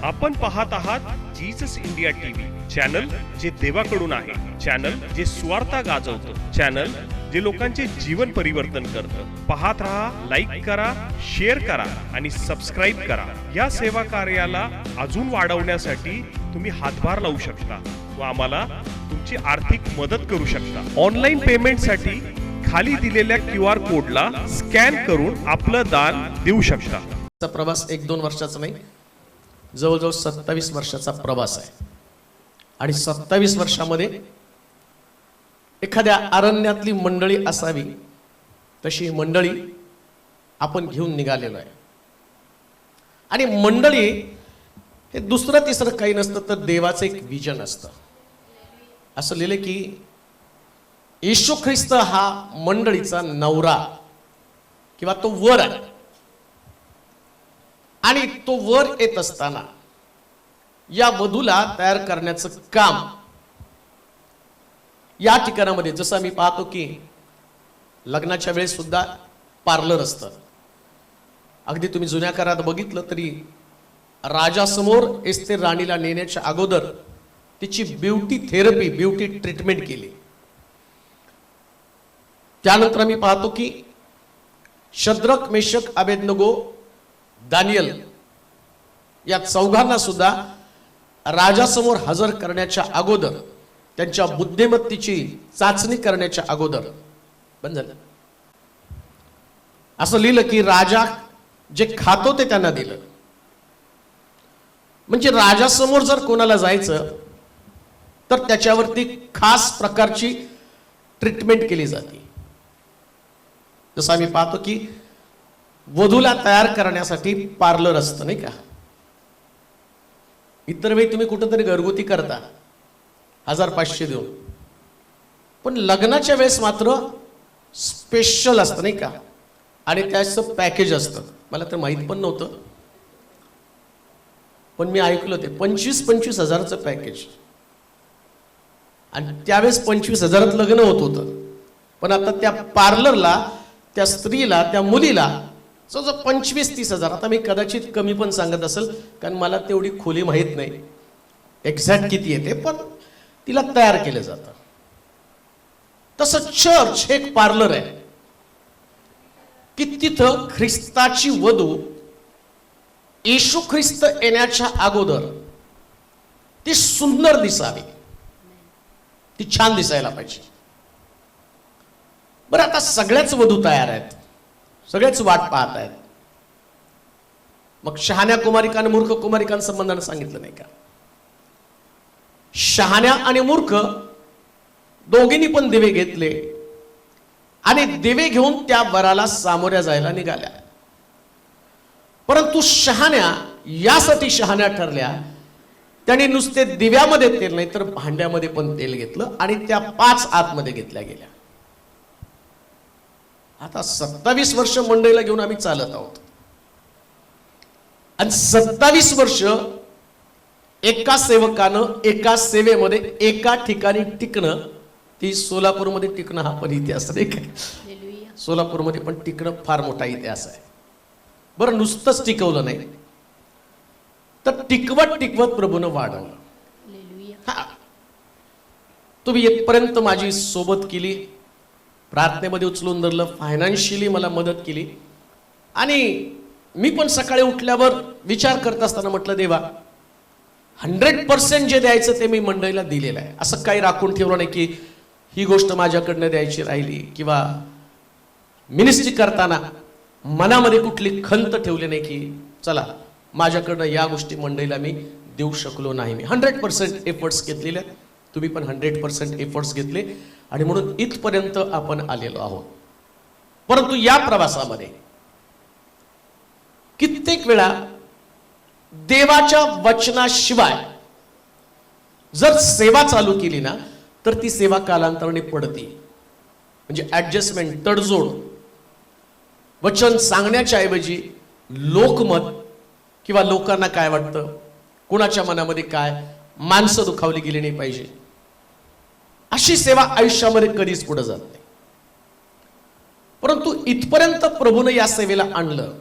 आपण पाहत आहात जीसस इंडिया टीव्ही चॅनल, जे देवाकडून आहे, चॅनल जे स्वार्थ गाजवतं, चॅनल जे लोकांचे जीवन परिवर्तन करतं. पाहत रहा, लाईक करा, शेअर करा आणि सबस्क्राईब करा. या सेवा कार्याला अजून वाढवण्यासाठी तुम्ही हातभार लावू शकता व आम्हाला तुमची आर्थिक मदत करू शकता. ऑनलाईन पेमेंटसाठी खाली दिलेल्या QR कोडला स्कॅन करून आपलं दान देऊ शकता. प्रवास 1-2 वर्षाचा नाही, जवळजवळ 27 वर्षाचा प्रवास आहे. आणि 27 वर्षामध्ये एखाद्या अरण्यातली मंडळी असावी तशी मंडळी आपण घेऊन निघालेलो आहे. आणि मंडळी हे दुसरं तिसरं काही नसतं तर देवाचं एक विजन असतं. असं लिहिलं की येशू ख्रिस्त हा मंडळीचा नवरा किंवा तो वर आहे. आणि तो वर येत असताना या वधूला तयार करण्याचं काम या ठिकाणामध्ये, जसं आम्ही पाहतो की लग्नाच्या वेळेस सुद्धा पार्लर असतं. अगदी तुम्ही जुन्या काळात बघितलं तरी राजासमोर एस्तेर राणीला नेण्याच्या अगोदर तिची ब्युटी थेरपी, ब्युटी ट्रीटमेंट केली. त्यानंतर आम्ही पाहतो की शद्रक, मेशक, अबेदनगो, दानियल या चौघांना सुद्धा राजासमोर हजर करण्याच्या अगोदर, त्यांच्या बुद्धिमत्तेची चाचणी करण्याच्या अगोदर बंद झालं. असं लिहिलं की राजा जे खातो ते त्यांना दिलं. म्हणजे राजासमोर जर कोणाला जायचं तर त्याच्यावरती खास प्रकारची ट्रीटमेंट केली जाते. जसं आम्ही पाहतो की वधूला तयार करण्यासाठी पार्लर असतं, नाही का. इतर वेळी तुम्ही कुठंतरी घरगुती करता 1000-500 देऊन, पण लग्नाच्या वेळेस मात्र स्पेशल असतं, नाही का. आणि त्याचं पॅकेज असतं. मला तर माहित पण नव्हतं, पण मी ऐकलं ते 25-25 हजाराचं पॅकेज. आणि त्यावेळेस 25,000 लग्न होत होतं. पण आता त्या पार्लरला, त्या स्त्रीला, त्या मुलीला 25-30 हजार, आता मी कदाचित कमी पण सांगत असेल कारण मला तेवढी खोली माहीत नाही एक्झॅक्ट किती येते, पण तिला तयार केलं जातं. तसं चर्च हे एक पार्लर आहे की तिथं ख्रिस्ताची वधू येशू ख्रिस्त येण्याच्या अगोदर ती सुंदर दिसावी, ती छान दिसायला पाहिजे. बरं, आता सगळ्याच वधू तयार आहेत, सगळेच वाट पाहत आहेत. मग शहाण्या कुमारिका आणि मूर्ख कुमारिकांसंबंधाने सांगितलं नाही का. शहाण्या आणि मूर्ख दोघींनी पण दिवे घेतले आणि दिवे घेऊन त्या वराला सामोऱ्या जायला निघाल्या. परंतु शहाण्या यासाठी शहाण्या ठरल्या, त्याने नुसते दिव्यामध्ये तेल नाही तर भांड्यामध्ये पण तेल घेतलं आणि त्या 5 आतमध्ये घेतल्या गेल्या. आता 27 वर्ष मंडळीला घेऊन आम्ही चालत आहोत. आणि 27 वर्ष एका सेवकानं एका सेवेमध्ये एका ठिकाणी टिकणं, ती सोलापूरमध्ये टिकणं हा पण इतिहास नाही का. सोलापूरमध्ये पण टिकणं फार मोठा इतिहास आहे. बरं, नुसतंच टिकवलं नाही तर टिकवत टिकवत प्रभूनं वाढवलं. हा, तुम्ही येतपर्यंत माझी सोबत केली, प्रार्थनेमध्ये उचलून धरलं, फायनान्शियली मला मदत केली. आणि मी पण सकाळी उठल्यावर विचार करत असताना म्हटलं, देवा 100% जे द्यायचं ते मी मंडळीला दिलेलं आहे. असं काही राखून ठेवलं नाही की ही गोष्ट माझ्याकडनं द्यायची राहिली, किंवा मिनिस्ट्री करताना मनामध्ये कुठली खंत ठेवली नाही की चला माझ्याकडनं या गोष्टी मंडळीला मी देऊ शकलो नाही. मी 100% एफर्ट्स घेतलेले आहेत. तुम्ही पण 100% एफर्ट्स घेतले आणि म्हणून इथपर्यंत आपण आलेलो आहोत. परंतु या प्रवासामध्ये कित्येक वेळा देवाच्या वचनाशिवाय जर सेवा चालू केली ना तर ती सेवा कालांतराने पडते. म्हणजे ऍडजस्टमेंट, तडजोड, वचन सांगण्याच्या ऐवजी लोकमत किंवा लोकांना काय वाटतं, कोणाच्या मनामध्ये काय, माणसं दुखावली गेली नाही पाहिजे, अशी सेवा आयुष्यामध्ये कधीच पुढे जात नाही. परंतु इथपर्यंत प्रभूने या सेवेला आणलं,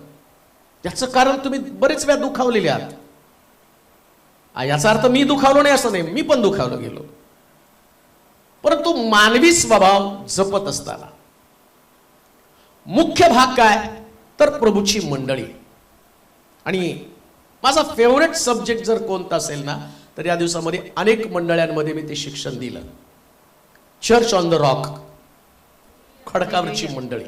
त्याचं कारण तुम्ही बरेच वेळा दुखावलेले आहात. याचा अर्थ मी दुखावलो नाही असं नाही, मी पण दुखावलो गेलो. परंतु मानवी स्वभाव जपत असताना मुख्य भाग काय तर प्रभूची मंडळी. आणि माझा फेवरेट सब्जेक्ट जर कोणता असेल ना तर या दिवसामध्ये अनेक मंडळांमध्ये मी ते शिक्षण दिलं. चर्च ऑन द रॉक, खडकावरची मंडळी.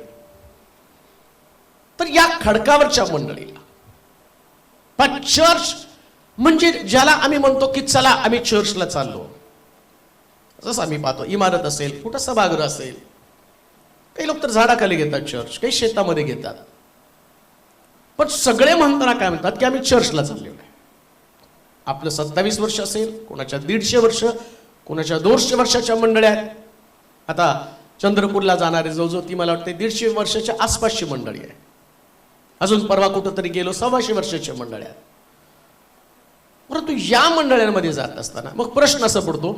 तर या खडकावरच्या मंडळीला पण चर्च म्हणजे ज्याला आम्ही म्हणतो की चला आम्ही चर्चला चाललो. जसं आम्ही पाहतो इमारत असेल, कुठं सभागृह असेल, काही लोक तर झाडाखाली घेतात चर्च, काही शेतामध्ये घेतात. पण सगळे म्हणताना काय म्हणतात की आम्ही चर्चला चाललेलो आहे. आपलं 27 वर्ष असेल, कोणाच्या 150 वर्ष, कोणाच्या 200 वर्षाच्या मंडळ्या आहेत. आता चंद्रपूरला जाणारे जवळजवळ ती मला वाटते 150 वर्षाच्या आसपासची मंडळी आहे. अजून परवा कुठं तरी गेलो 125 वर्षाच्या मंडळ्या आहेत. परंतु या मंडळांमध्ये जात असताना मग प्रश्न असा पडतो,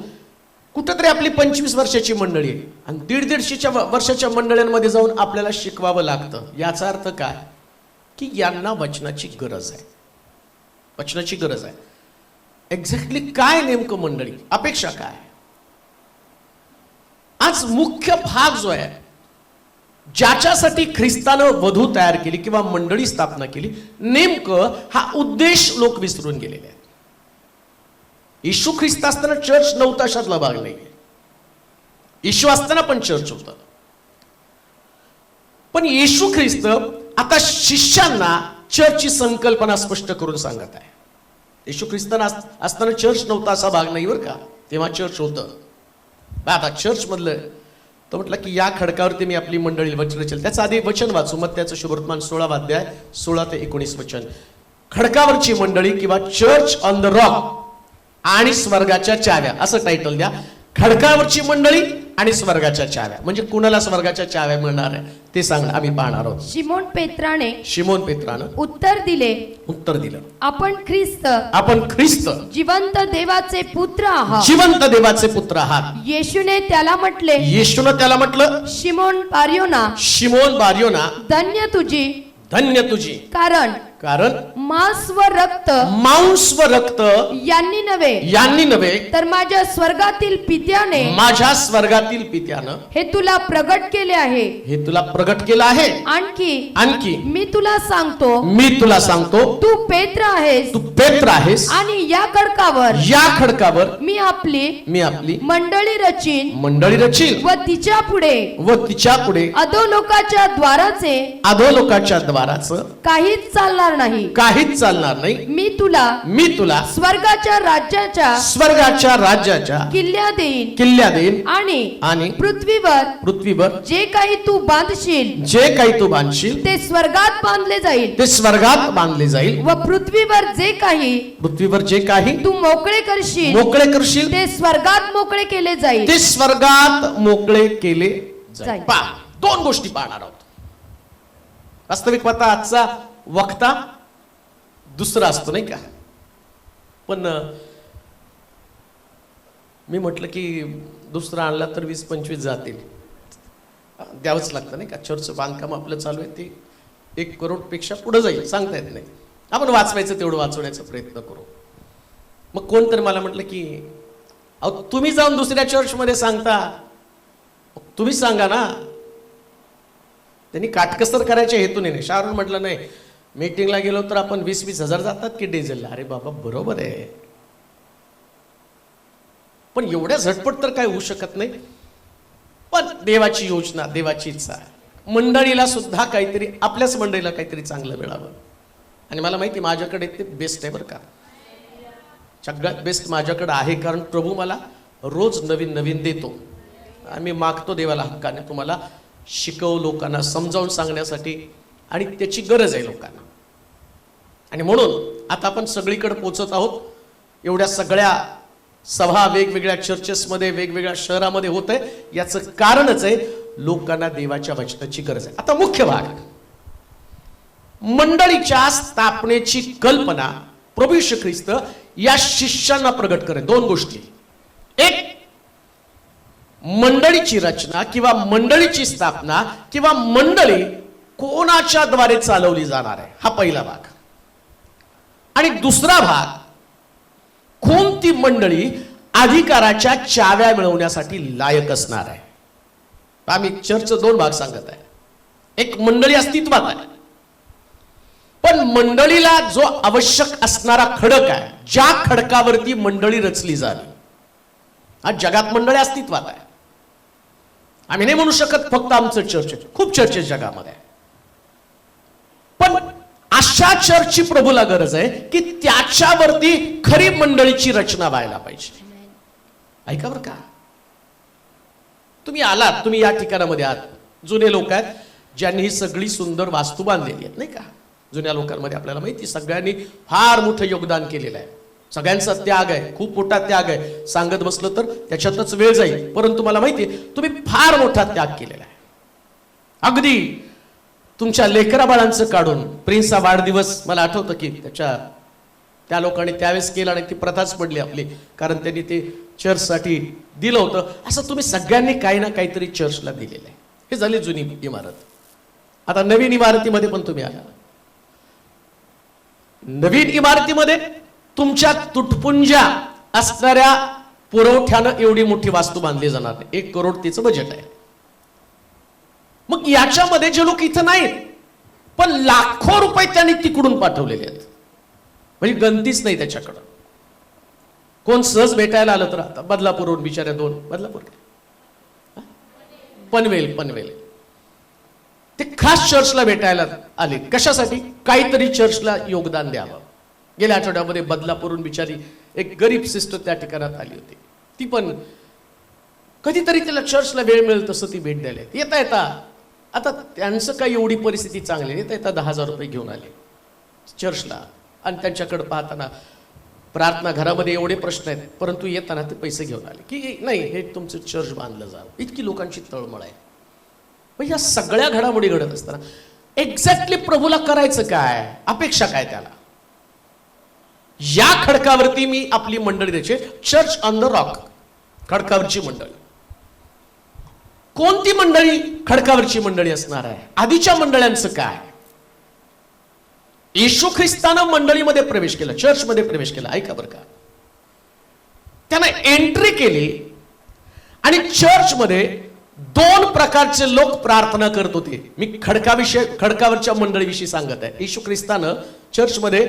कुठंतरी आपली 25 वर्षाची मंडळी आहे आणि 150 वर्षाच्या मंडळांमध्ये जाऊन आपल्याला शिकवावं लागतं. याचा अर्थ काय की यांना वचनाची गरज आहे, वचनाची गरज आहे. एक्झॅक्टली काय नेमकं मंडळी, अपेक्षा काय? आज मुख्य भाग जो आहे ज्याच्यासाठी ख्रिस्तानं वधू तयार केली किंवा मंडळी स्थापना केली, नेमकं हा उद्देश लोक विसरून गेलेले आहेत. येशू ख्रिस्त असताना चर्च नव्हता अशातला भाग नाही. येशू असताना पण चर्च होता. पण येशू ख्रिस्त आता शिष्यांना चर्चची संकल्पना स्पष्ट करून सांगत आहे. येशू ख्रिस्ताना असताना चर्च नव्हता असा भाग नाही बरं का, तेव्हा चर्च होतं. आता चर्च मधलं तर म्हटलं की या खडकावरती मी आपली मंडळी वचन रचेल. त्याचं आधी वचन वाचू, मग त्याचं शुभवर्तमान 16 अध्याय 16 ते 19 वचन. खडकावरची मंडळी किंवा चर्च ऑन द रॉक आणि स्वर्गाच्या चाव्या असं टायटल द्या. खडकावरची मंडळी आणि स्वर्गाच्या चाव्या म्हणजे कुणाला स्वर्गाच्या चाव्या मिळणार आहे ते सांग, आम्ही पाहणार आहोत. शिमोन पेत्रानं उत्तर दिलं, आपण ख्रिस्त जिवंत देवाचे पुत्र आहात. जिवंत देवाचे पुत्र आहात. येशूने त्याला म्हटलं, शिमोन बारियोना, धन्य तुझी, कारण मांस व रक्त यांनी नव्हे तर माझ्या स्वर्गातील पित्याने हे तुला प्रगट केले आहे. आणखी मी तुला सांगतो तू पेत्र आहेस आणि या खडकावर मी आपली मंडळी रचीन व तिच्या पुढे अधोलोकाच्या द्वाराचे काहीच चालणार नाही. मी तुला स्वर्गाच्या राज्याच्या किल्ल्या देईन आणि पृथ्वीवर जे काही तू बांधशील ते स्वर्गात बांधले जाईल व पृथ्वीवर जे काही तू मोकळे करशील ते स्वर्गात मोकळे केले जाईल. दोन गोष्टी पाहणार आहोत. वास्तविक पाहता आजचा वक्ता दुसरा असतो नाही का, पण मी म्हटलं की दुसरा आणला तर 20-25 जातील, द्यावंच लागतं नाही का. चर्चचं बांधकाम आपलं चालू आहे ते 1 करोड पेक्षा पुढे जाईल, सांगता येत नाही. आपण वाचवायचं तेवढं वाचवण्याचा प्रयत्न करू. मग कोण तर मला म्हटलं की अहो तुम्ही जाऊन दुसऱ्या चर्चमध्ये सांगता, तुम्हीच सांगा ना. त्यांनी काटकसर करायच्या हेतूने नाही. शाहरुख म्हटलं नाही मीटिंगला गेलो तर आपण 20-20 हजार जातात की डिझेलला. अरे बाबा बरोबर आहे, पण एवढ्या झटपट तर काय होऊ शकत नाही. पण देवाची योजना, देवाची इच्छा, मंडळीला सुद्धा काहीतरी, आपल्याच मंडळीला काहीतरी चांगलं मिळावं. आणि मला माहिती माझ्याकडे ते बेस्ट आहे बरं का, सगळ्यात बेस्ट माझ्याकडे आहे. कारण प्रभू मला रोज नवीन देतो. आम्ही मागतो देवाला हक्काने, तुम्हाला शिकव, लोकांना समजावून सांगण्यासाठी, आणि त्याची गरज आहे लोकांना. आणि म्हणून आता आपण सगळीकडे पोहोचत आहोत. एवढ्या सगळ्या सभा वेगवेगळ्या चर्चेसमध्ये वेगवेगळ्या शहरामध्ये होत आहे, याचं कारणच आहे लोकांना देवाच्या वचनाची गरज आहे. आता मुख्य भाग, मंडळीच्या स्थापनेची कल्पना प्रभू येशू ख्रिस्त या शिष्यांना प्रगट करे. 2 गोष्टी, एक मंडळीची रचना किंवा मंडळीची स्थापना किंवा मंडळी कोणाच्या द्वारे चालवली जाणार आहे, हा पहिला भाग. आणि दुसरा भाग, मंडळी अधिकाराच्या चाव्या मिळवण्यासाठी लायक असणार आहे. आम्ही चर्चचे दोन भाग सांगत आहे. एक मंडळी अस्तित्वात आहे, पण मंडळीला जो आवश्यक असणारा खडक आहे, ज्या खडकावरती मंडळी रचली झाली. आज जगात मंडळी अस्तित्वात आहे. आम्ही नाही म्हणू शकत फक्त आमचं चर्च आहे, खूप चर्च जगामध्ये आहे. पण अशा चर्चची प्रभूला गरज आहे की त्याच्यावरती खरी मंडळीची रचना व्हायला पाहिजे. ऐका बरं का, तुम्ही आलात, तुम्ही या ठिकाणामध्ये आहात, जुने लोक आहेत ज्यांनी ही सगळी सुंदर वास्तू बांधलेली आहेत, नाही का. जुन्या लोकांमध्ये आपल्याला माहिती, सगळ्यांनी फार मोठं योगदान केलेलं आहे. सगळ्यांचा त्याग आहे, खूप मोठा त्याग आहे. सांगत बसलं तर त्याच्यातच वेळ जाईल, परंतु मला माहिती तुम्ही फार मोठा त्याग केलेला आहे. अगदी तुमच्या लेकरा बाळांचं काढून प्रिन्सचा वाढदिवस मला आठवतं की त्या लोकांनी त्यावेळेस केला आणि ती प्रथाच पडली आपली, कारण त्यांनी ते चर्चसाठी दिलं होतं. असं तुम्ही सगळ्यांनी काही ना काहीतरी चर्चला दिलेलं आहे. हे झाली जुनी इमारत. आता नवीन इमारतीमध्ये पण तुम्ही आला. नवीन इमारतीमध्ये तुमच्या तुटपुंजा असणाऱ्या पुरवठ्यानं एवढी मोठी वास्तू बांधली जाणार नाही. 1 करोड तिचं बजेट आहे. मग याच्यामध्ये जे लोक इथं नाहीत, पण लाखो रुपये त्यांनी तिकडून पाठवलेले आहेत, म्हणजे गंतीच नाही त्याच्याकडं. कोण सहज भेटायला आलं तर आता बदलापूरहून बिचाऱ्या 2 बदलापूर पनवेल ते खास चर्चला भेटायला आले. कशासाठी? काहीतरी चर्चला योगदान द्यावं. गेल्या आठवड्यामध्ये बदलापूरहून बिचारी एक गरीब सिस्टर त्या ठिकाणात आली होती. ती पण कधीतरी तिला चर्चला वेळ मिळेल तसं ती भेट द्यायला येता आता त्यांचं काही एवढी परिस्थिती चांगली नाही, येता 10,000 रुपये घेऊन आले चर्चला. आणि त्यांच्याकडे पाहताना प्रार्थना घरामध्ये एवढे प्रश्न आहेत, परंतु येताना ते पैसे घेऊन आले की नाही हे तुमचं चर्च बांधलं जावं. इतकी लोकांची तळमळ आहे. मग या सगळ्या घडामोडी घडत असताना एक्झॅक्टली प्रभूला करायचं काय, अपेक्षा काय त्याला? या खडकावरती मी आपली मंडळी द्यायची. चर्च ऑन द रॉक, खडकावरची मंडळी. कोणती मंडळी खडकावरची मंडळी असणार आहे? आधीच्या मंडळ्यांचं काय? येशू ख्रिस्तानं मंडळीमध्ये प्रवेश केला, चर्चमध्ये प्रवेश केला. ऐका बरं का, त्यानं एंट्री केली आणि चर्चमध्ये 2 प्रकारचे लोक प्रार्थना करत होते. मी खडकावरच्या मंडळीविषयी सांगत आहे. येशू ख्रिस्तानं चर्चमध्ये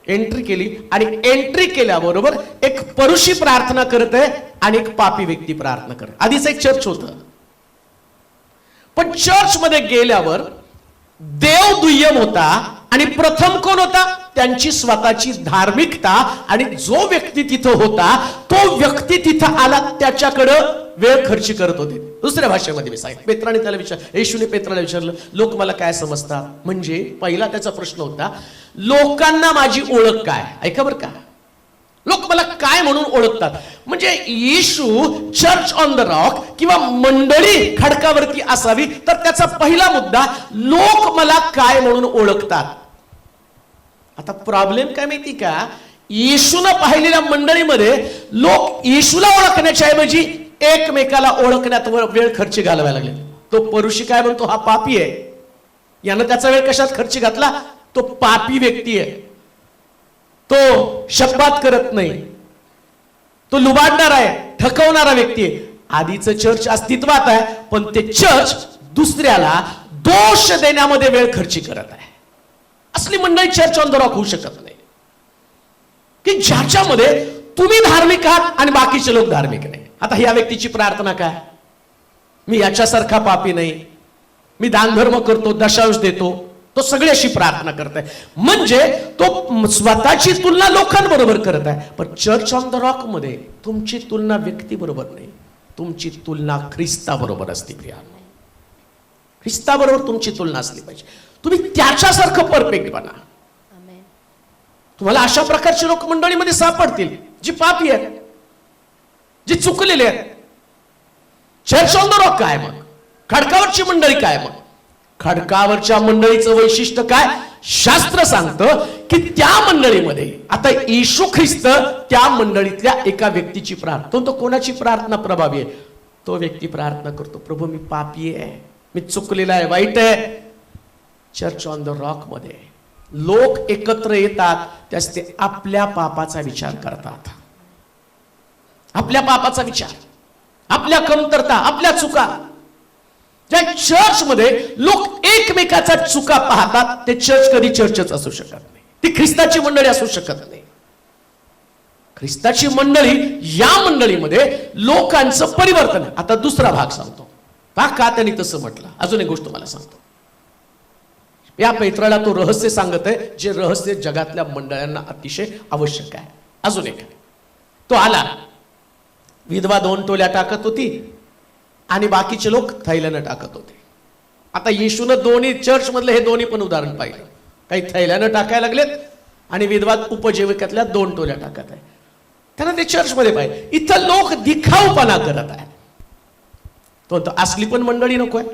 एंट्री केली आणि एंट्री केल्याबरोबर एक परुषी प्रार्थना करत आहे आणि एक पापी व्यक्ती प्रार्थना करत. आधीच एक चर्च होतं, पण चर्च मध्ये गेल्यावर देव दुय्यम होता आणि प्रथम कोण होता? त्यांची स्वतःची धार्मिकता. आणि जो व्यक्ती तिथं होता तो व्यक्ती तिथं आला त्याच्याकडं वेळ खर्च करत होते. दुसऱ्या भाषेमध्ये मी सांगितलं, पेत्राने त्याला येशूने पेत्राला विचारलं, लोक मला काय समजतात? म्हणजे पहिला त्याचा प्रश्न होता, लोकांना माझी ओळख काय? ऐका बरं का, लोक मला काय म्हणून ओळखतात? म्हणजे येशू चर्च ऑन द रॉक किंवा मंडळी खडकावरती असावी, तर त्याचा पहिला मुद्दा, लोक मला काय म्हणून ओळखतात. आता प्रॉब्लेम काय माहिती का, येशूनं पाहिलेल्या मंडळीमध्ये लोक येशूला ओळखण्याच्या ऐवजी एकमेकाला ओळखण्यात वेळ खर्च घालवायला लागले. तो परुषी काय म्हणतो, हा पापी आहे. यानं त्याचा वेळ कशात खर्च घातला? तो पापी व्यक्ती आहे, तो शब्दात करत नाही, तो लुबाडणार आहे, ठकवणारा व्यक्ती आहे. आधीचं चर्च अस्तित्वात आहे, पण ते चर्च दुसऱ्याला दोष देण्यामध्ये वेळ खर्च करत आहे. असली मंडळी चर्च ऑन द रॉक होऊ शकत नाही, की ज्याच्यामध्ये तुम्ही धार्मिक आहात आणि बाकीचे लोक धार्मिक नाही. आता ह्या व्यक्तीची प्रार्थना काय? मी याच्यासारखा पापी नाही, मी दानधर्म करतो, दशांश देतो, तो सगळ्याशी प्रार्थना करत आहे. म्हणजे तो स्वतःची तुलना लोकांबरोबर करत आहे. पण चर्च ऑन द रॉक मध्ये तुमची तुलना व्यक्ती बरोबर नाही, तुमची तुलना ख्रिस्ताबरोबर असते. प्रियांनो, ख्रिस्ताबरोबर तुमची तुलना असली पाहिजे. तुम्ही त्याच्यासारखं परफेक्ट बना. तुम्हाला अशा प्रकारचे लोक मंडळीमध्ये सापडतील जी पापी आहेत, जी चुकलेले आहेत. चर्च ऑन द रॉक काय? मग खडकावरची मंडळी काय? मग खडकावरच्या मंडळीचं वैशिष्ट्य काय? शास्त्र सांगतं की त्या मंडळीमध्ये आता येशू ख्रिस्त त्या मंडळीतल्या एका व्यक्तीची प्रार्थना, तो कोणाची प्रार्थना प्रभावी आहे? तो व्यक्ती प्रार्थना करतो, प्रभू मी पापी आहे, मी चुकलेला आहे, वाईट आहे. चर्च ऑन द रॉक मध्ये लोक एकत्र येतात, त्यास ते आपल्या पापाचा विचार करतात. आपल्या पापाचा विचार, आपल्या कमतरता, आपल्या चुका. ज्या चर्च मध्ये लोक एकमेकाचा चुका पाहतात ते चर्च कधी चर्चच असू शकत नाही. ती ख्रिस्ताची मंडळी असू शकत नाही. ख्रिस्ताची मंडळी, या मंडळीमध्ये लोकांचं परिवर्तन आहे. आता दुसरा भाग सांगतो, का त्यांनी तसं म्हटलं. अजून एक गोष्ट मला सांगतो. या पेत्राला तो रहस्य सांगत आहे, जे रहस्य जगातल्या मंडळांना अतिशय आवश्यक आहे. अजून एक, तो आला, विधवा 2 टोल्या टाकत होती आणि बाकीचे लोक थैल्यानं टाकत होते. आता येशूनं दोन्ही चर्च मधले हे दोन्ही पण उदाहरण पाहिलं. काही थैल्यानं टाकायला लागलेत आणि विधवा उपजीविकेतल्या 2 टोल्या टाकत आहे. त्यांना ते चर्च मध्ये पाहिजे. इथं लोक दिखाऊपणा करत आहेत. तो असली पण मंडळी नको आहे.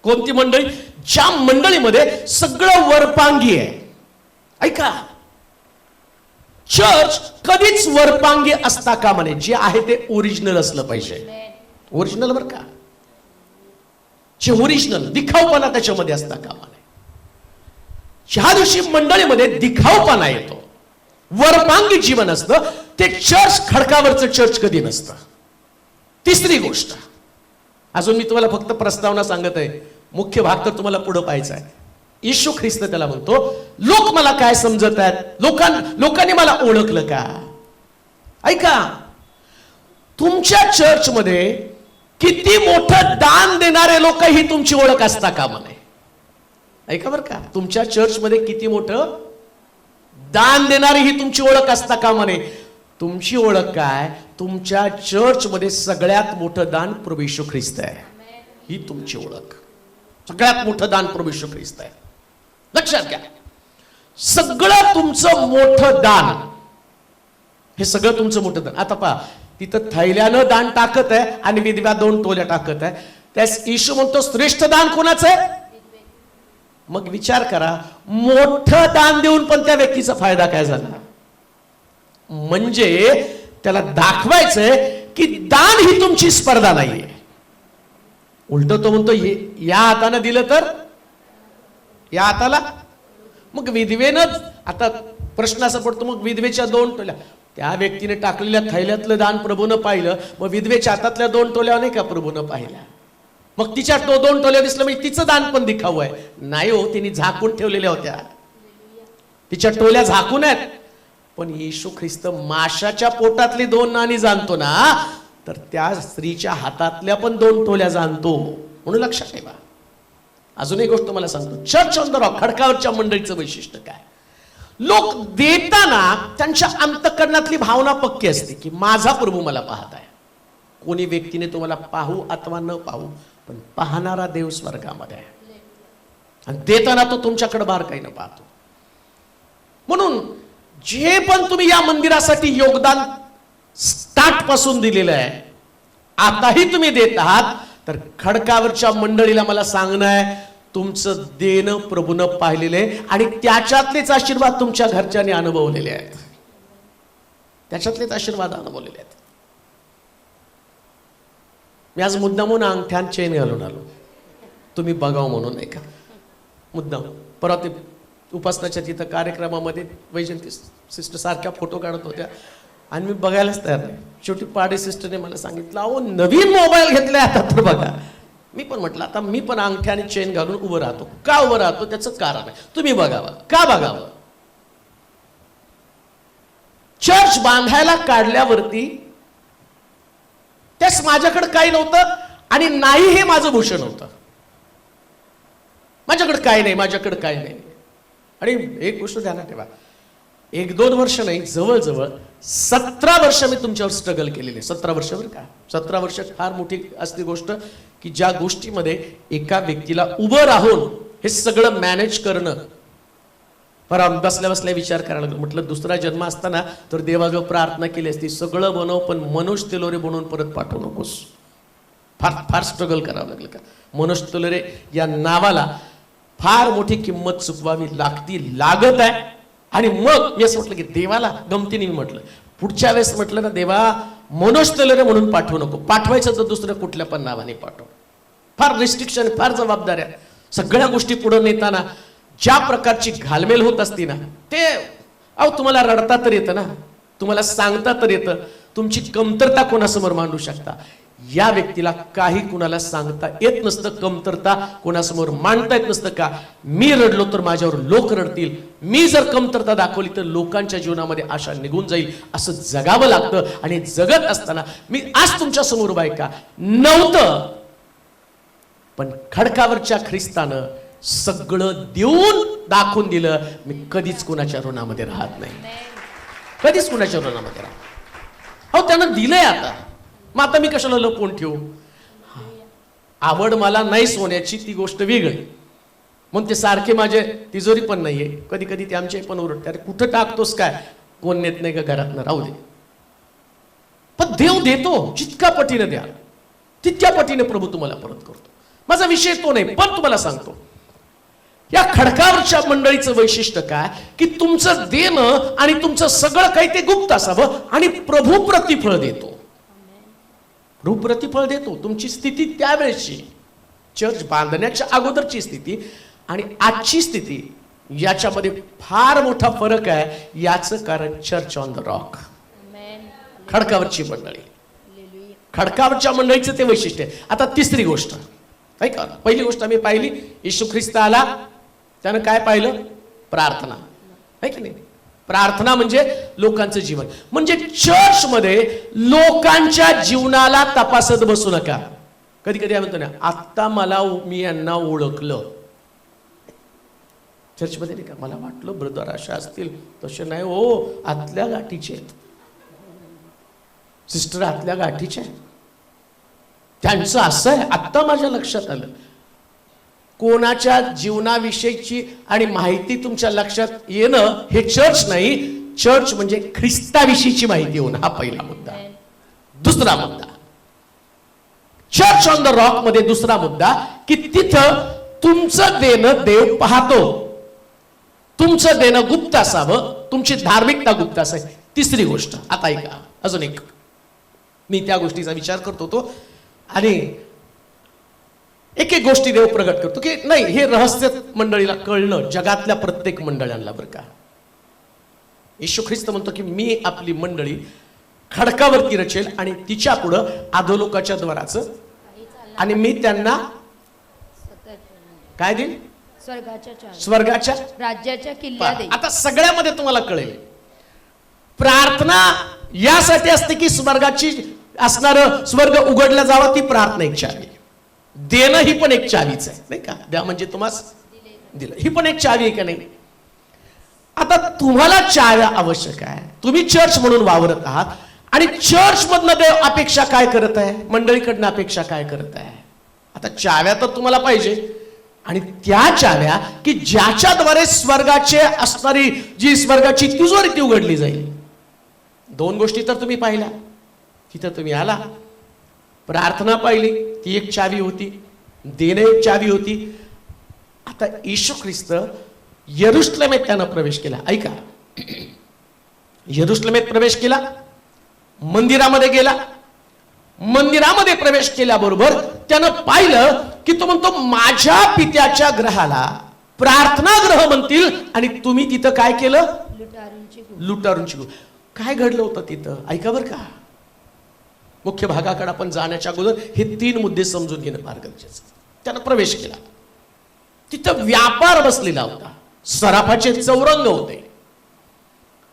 कोणती मंडळी? ज्या मंडळीमध्ये सगळं वरपांगी आहे. ऐका, चर्च कधीच वरपांगी असता कामा नये. जे आहे ते ओरिजिनल असलं पाहिजे. ओरिजिनल बर का, जे ओरिजिनल, दिखाऊपणा त्याच्यामध्ये असता कामा नये. ज्या दिवशी मंडळीमध्ये दिखाऊपणा येतो, वरपांगी जीवन असतं, ते चर्च खडकावरचं चर्च कधी नसतं. तिसरी गोष्ट, अजून मी तुम्हाला फक्त प्रस्तावना सांगत आहे, मुख्य भाग तर तुम्हाला पुढे पाहायचा आहे. येशू ख्रिस्त त्याला म्हणतो, लोक मला काय समजत आहेत, लोकांनी मला ओळखलं का? ऐका, तुमच्या चर्च मध्ये किती मोठं दान देणारे लोक ही तुमची ओळख असता कामा नये. ऐका बरं का, तुमच्या चर्च मध्ये किती मोठं दान देणारी ही तुमची ओळख असता कामा नये. तुमची ओळख काय? तुमच्या चर्च मध्ये सगळ्यात मोठं दान प्रभू येशू ख्रिस्त आहे. ही तुमची ओळख. सगळ्यात मोठं दान प्रभू येशू ख्रिस्त आहे. लक्षात घ्या, सगळं तुमचं मोठं दान, हे सगळं तुमचं मोठं दान. आता पहा, तिथं थैल्यानं दान टाकत आहे आणि विधवा 2 टोल्या टाकत आहे. त्यास येशू म्हणतो श्रेष्ठ दान कोणाचं आहे? मग विचार करा, मोठं दान देऊन पण त्या व्यक्तीचा फायदा काय झाला? म्हणजे त्याला दाखवायचंय की दान ही तुमची स्पर्धा नाहीये. उलट तो म्हणतो, या हाताने दिलं तर या हाताला. मग विधवेनं, आता प्रश्न असा पडतो, मग विधवेच्या 2 टोल्या, त्या व्यक्तीने टाकलेल्या थैल्यातलं दान प्रभूनं पाहिलं, मग विधवेच्या हातातल्या 2 टोल्या नाही का प्रभूनं पाहिल्या? मग तिच्या 2 टोल्या दिसलं म्हणजे तिचं दान पण दिखाऊ आहे? नाही हो, तिने झाकून ठेवलेल्या होत्या. तिच्या टोल्या झाकून आहेत. पण येशू ख्रिस्त माशाच्या पोटातली 2 नाणी जाणतो ना, तर त्या स्त्रीच्या हातातल्या पण 2 टोल्या जाणतो. म्हणून लक्षात ठेवा. अजून एक गोष्ट मला सांगतो, चर्च ऑन द रॉक, खडकावरच्या मंडळीचं वैशिष्ट्य काय? लोक देताना त्यांच्या अंतःकरणातली भावना पक्की असते की माझा प्रभू मला पाहत आहे. कोणी व्यक्तीने तुम्हाला पाहू अथवा न पाहू, पण पाहणारा देव स्वर्गामध्ये आहे आणि देताना तो तुमच्याकडे बारकाईनं पाहतो. म्हणून जे पण तुम्ही या मंदिरासाठी योगदान स्टार्ट पासून दिलेलं आहे, आताही तुम्ही देत आहात, तर खडकावरच्या मंडळीला मला सांगणं आहे, तुमचं देणं प्रभूनं पाहिलेले आणि त्याच्यातलेच आशीर्वाद तुमच्या घरच्यांनी अनुभवलेले आहेत. त्याच्यातलेच आशीर्वाद अनुभवलेले आहेत. मी आज मुद्दामून अंगठ्यान चेन घालून आलो, तुम्ही बघाव म्हणून. नाही का, मुद्दाम. परवा ते उपासनाच्या तिथं कार्यक्रमामध्ये वैजंती सिस्टर सारख्या फोटो काढत होत्या आणि मी बघायलाच तयार नाही. शेवटी पाडे सिस्टरने मला सांगितलं, अहो नवीन मोबाईल घेतलाय आता तर बघा. मी पण म्हटलं, आता मी पण अंगठ्या आणि चेन घालून उभं राहतो. का उभं राहतो त्याचं कारण आहे, तुम्ही बघावं. का बघावं? चर्च बांधायला काढल्यावरती त्यास माझ्याकडे काही नव्हतं आणि नाही हे माझं भूषण होतं. माझ्याकडे काय नाही, माझ्याकडे काय नाही. आणि एक गोष्ट ध्यानात ठेवा, 1-2 वर्ष नाही, जवळजवळ 17 वर्ष मी तुमच्यावर स्ट्रगल केलेले. 17 वर्ष बरं का. 17 वर्ष फार मोठी असती गोष्ट की ज्या गोष्टीमध्ये एका व्यक्तीला उभं राहून हे सगळं मॅनेज करणं. पर बसल्या बसल्या विचार करायला लागलो, म्हटलं दुसरा जन्म असताना तर देवाजवळ प्रार्थना केली असती, सगळं बनव पण मनोज तेलोरे बनवून परत पाठवू नकोस. फार फार स्ट्रगल करावं लागलं का. मनोज तेलोरे या नावाला फार मोठी किंमत चुकवावी लागत आहे. आणि मग मी असं म्हटलं की देवाला गमतीने मी म्हटलं, पुढच्या वेळेस म्हटलं ना, देवा मनोज तेलोरे म्हणून पाठवू नको, पाठवायचं तर दुसऱ्या कुठल्या पण नावाने पाठव. फार रिस्ट्रिक्शन, फार जबाबदाऱ्या, सगळ्या गोष्टी पुढे नेताना ज्या प्रकारची घालमेल होत असती ना, ते अहो तुम्हाला रडता तर येतं ना, तुम्हाला सांगता तर येतं, तुमची कमतरता कोणासमोर मांडू शकता. या व्यक्तीला काही कुणाला सांगता येत नसतं, कमतरता कोणासमोर मांडता येत नसतं. का मी रडलो तर माझ्यावर लोक रडतील, मी जर कमतरता दाखवली तर लोकांच्या जीवनामध्ये आशा निघून जाईल, असं जगावं लागतं. आणि जगत असताना मी आज तुमच्या समोर उभा आहे का नव्हतं, पण खडकावरच्या ख्रिस्तानं सगळं देऊन दाखवून दिलं. मी कधीच कुणाच्या ऋणामध्ये राहत नाही, कधीच कुणाच्या ऋणामध्ये राहत. अहो त्यानं दिलंय, आता मग आता मी कशाला लपवून ठेवू. आवड मला नाही सोन्याची ती गोष्ट वेगळी, म्हणून ते सारखे माझे तिजोरी पण नाहीये, कधी कधी ते आमचे पण ओरडते, अरे कुठं टाकतोस काय, कोण नेत नाही का घरात, राहू दे. पण देव देतो, जितका पटीने द्या तितक्या पटीने प्रभू तुम्हाला परत करतो. माझा विषय तो नाही, पण तुम्हाला सांगतो या खडकावरच्या मंडळीचं वैशिष्ट्य काय की तुमचं देणं आणि तुमचं सगळं काही ते गुप्त असावं आणि प्रभू प्रतिफळ देतो. प्रभू प्रतिफळ देतो. तुमची स्थिती त्यावेळेची चर्च बांधण्याच्या अगोदरची स्थिती आणि आजची स्थिती याच्यामध्ये फार मोठा फरक आहे. याचं कारण चर्च ऑन द रॉक, खडकावरची मंडळी, खडकावरच्या मंडळीचं ते वैशिष्ट्य आहे. आता तिसरी गोष्ट ऐका. पहिली गोष्ट आम्ही पाहिली, येशू ख्रिस्त आला, त्यानं काय पाहिलं, प्रार्थना, आहे की नाही. प्रार्थना म्हणजे लोकांचं जीवन, म्हणजे चर्च मध्ये लोकांच्या जीवनाला तपासत बसू नका. कधी कधी म्हणतो ना, आता मला मी यांना ओळखलं. चर्चमध्ये नाही का, मला वाटलं ब्रदर अशा असतील, तसे नाही हो, आतल्या गाठीचे आहेत, सिस्टर आतल्या गाठीचे आहेत, त्यांचं असं आहे, आत्ता माझ्या लक्षात आलं. कोणाच्या जीवनाविषयीची आणि माहिती तुमच्या लक्षात येणं हे चर्च नाही. चर्च म्हणजे ख्रिस्ताविषयीची माहिती होणं, हा पहिला मुद्दा. दुसरा मुद्दा चर्च ऑन द रॉक मध्ये दुसरा मुद्दा की तिथं तुमचं देणं देव पाहतो, तुमचं देणं गुप्त असावं, तुमची धार्मिकता गुप्त असावी. तिसरी गोष्ट आता ऐका, अजून एक मी त्या गोष्टीचा विचार करत होतो आणि एक एक गोष्टी देव प्रगट करतो की नाही, हे रहस्य मंडळीला कळणं, जगातल्या प्रत्येक मंडळांना बरं का. येशू ख्रिस्त म्हणतो की मी आपली मंडळी खडकावरती रचेल आणि तिच्या पुढं अधोलोकाच्या द्वाराचं, आणि मी त्यांना काय देईल, स्वर्गाच्या राज्याच्या किल्ल्या देईल. आता सगळ्यामध्ये तुम्हाला कळेल, प्रार्थना यासाठी असते की स्वर्गाची असणारं स्वर्ग उघडला जावा, ती प्रार्थना एक चावी. देणं ही पण एक चावीच आहे, नाही का. द्या म्हणजे तुम्हाला दिलं, ही पण एक चावी आहे का नाही. आता तुम्हाला चाव्या आवश्यक आहे. तुम्ही चर्च म्हणून वावरत आहात आणि चर्च मधनं देव अपेक्षा काय करत आहे, मंडळीकडनं अपेक्षा काय करत आहे. आता चाव्या तर तुम्हाला पाहिजे, आणि त्या चाव्या की ज्याच्याद्वारे स्वर्गाचे असणारी जी स्वर्गाची तिजोरी ती उघडली जाईल. दोन गोष्टी तर तुम्ही पाहिल्या, तिथं तुम्ही आला, प्रार्थना पाहिली, ती एक चावी होती, देणं एक चावी होती. आता येशू ख्रिस्त यरुशलेमेत त्यानं प्रवेश केला. ऐका, यरुशलेमेत प्रवेश केला, मंदिरामध्ये गेला, मंदिरामध्ये प्रवेश केल्याबरोबर त्यानं पाहिलं की तो म्हणतो माझ्या पित्याच्या ग्रहाला प्रार्थना ग्रह म्हणतील, आणि तुम्ही तिथं काय केलं, लुटारूंची. काय घडलं होतं तिथं ऐका बरं का. मुख्य भागाकडे आपण जाण्याच्या अगोदर हे तीन मुद्दे समजून घेणं फार गरजेचं. त्यानं प्रवेश केला, तिथं व्यापार बसलेला होता, सराफाचे चौरंग होते,